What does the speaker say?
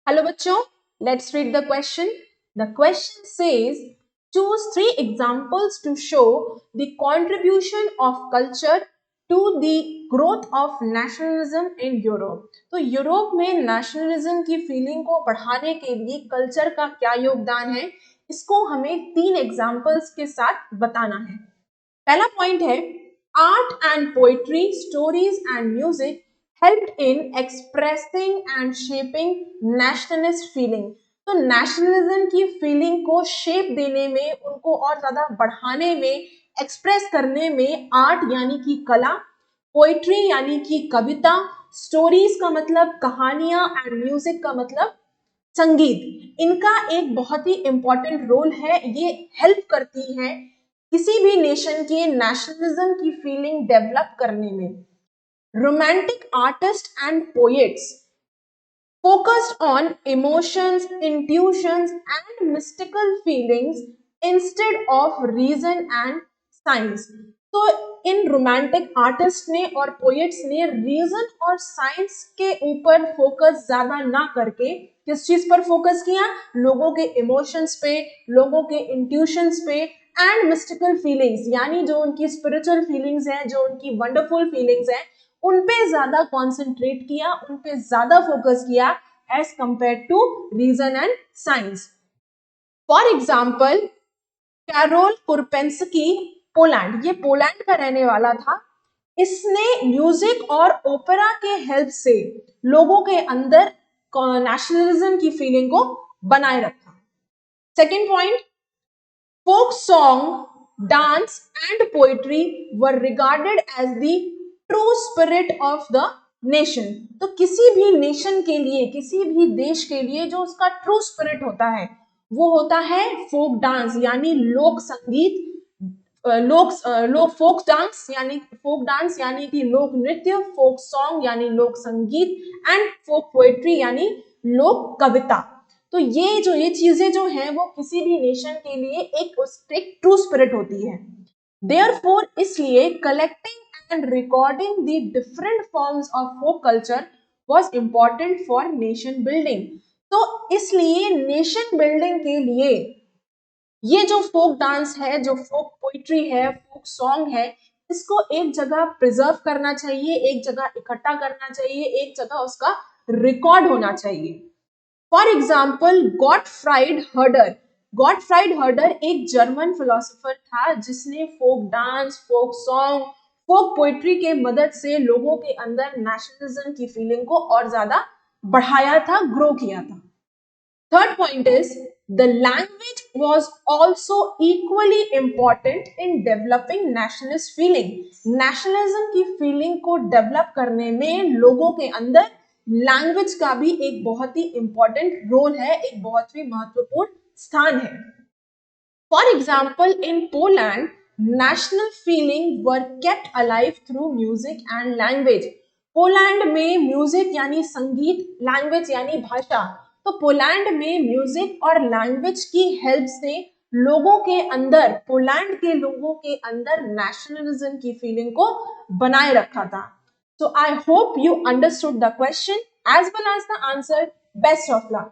Hello बच्चों, let's read the question. The question says, choose three examples to show the contribution of culture to the growth of nationalism in Europe. तो Europe में nationalism की feeling को बढ़ाने के लिए culture का क्या योगदान है, इसको हमें तीन एग्जाम्पल्स के साथ बताना है. पहला पॉइंट है, art and poetry, stories and music helped in expressing and shaping nationalist feeling. तो नेशनलिज्म की फीलिंग को शेप देने में, उनको और ज्यादा बढ़ाने में, एक्सप्रेस करने में आर्ट यानी कि कला, पोइट्री यानी कि कविता, स्टोरीज का मतलब कहानियां एंड म्यूजिक का मतलब संगीत, इनका एक बहुत ही इंपॉर्टेंट रोल है. ये हेल्प करती है किसी भी नेशन के नेशनलिज्म की फीलिंग डेवलप करने में. Romantic artists and poets focused on emotions, intuitions, and mystical feelings instead of reason and science. तो इन रोमांटिक आर्टिस्ट ने और पोएट्स ने रीजन और साइंस के ऊपर फोकस ज्यादा ना करके किस चीज पर फोकस किया? लोगों के इमोशंस पे, लोगों के इंट्यूशंस पे एंड मिस्टिकल फीलिंग्स, यानी जो उनकी स्पिरिचुअल फीलिंग्स हैं, जो उनकी वंडरफुल फीलिंग्स हैं, उन पे ज्यादा कॉन्सेंट्रेट किया, उन पे ज्यादा फोकस किया as compared to reason and science. For example, Karol Kurpinski, Poland, ये पोलैंड का रहने वाला था. इसने म्यूजिक और ओपेरा के हेल्प से लोगों के अंदर नेशनलिज्म की फीलिंग को बनाए रखा. Second point, folk song, dance and poetry were regarded as the true spirit of the nation. तो किसी भी नेशन के लिए, किसी भी देश के लिए जो उसका ट्रू स्पिरिट होता है वो होता है फोक डांस यानी लोक संगीत, फोक डांस यानी कि लोक नृत्य, फोक सॉन्ग यानी लोक संगीत एंड फोक पोएट्री यानी लोक कविता. तो ये चीजें जो हैं वो किसी भी नेशन के लिए एक ट्रू स्पिरिट होती है. देयरफॉर इसलिए collecting and recording the different forms of folk culture was important for nation building. तो इसलिए नेशन बिल्डिंग के लिए ये जो फोक डांस है, जो फोक पोइट्री है, फोक सॉन्ग है, इसको एक जगह प्रिजर्व करना चाहिए, एक जगह इकट्ठा करना चाहिए, एक जगह उसका रिकॉर्ड होना चाहिए. फॉर एग्जाम्पल, गॉटफ्राइड हर्डर एक जर्मन फिलोसोफर था जिसने फोक डांस, फोक सॉन्ग, फोक पोइट्री के मदद से लोगों के अंदर नेशनलिज्म की फीलिंग को और ज्यादा बढ़ाया था, ग्रो किया था. Third point is, the language was also equally important in developing nationalist feeling. Nationalism की feeling को develop करने में लोगों के अंदर लैंग्वेज का भी एक बहुत ही इंपॉर्टेंट रोल है, एक बहुत ही महत्वपूर्ण स्थान है. For example, in Poland national feeling were kept alive through music and language. Poland में म्यूजिक यानी संगीत, लैंग्वेज यानी भाषा, तो पोलैंड में म्यूजिक और लैंग्वेज की हेल्प से लोगों के अंदर, पोलैंड के लोगों के अंदर नेशनलिज्म की फीलिंग को बनाए रखा था. So I hope you understood the question as well as the answer. Best of luck.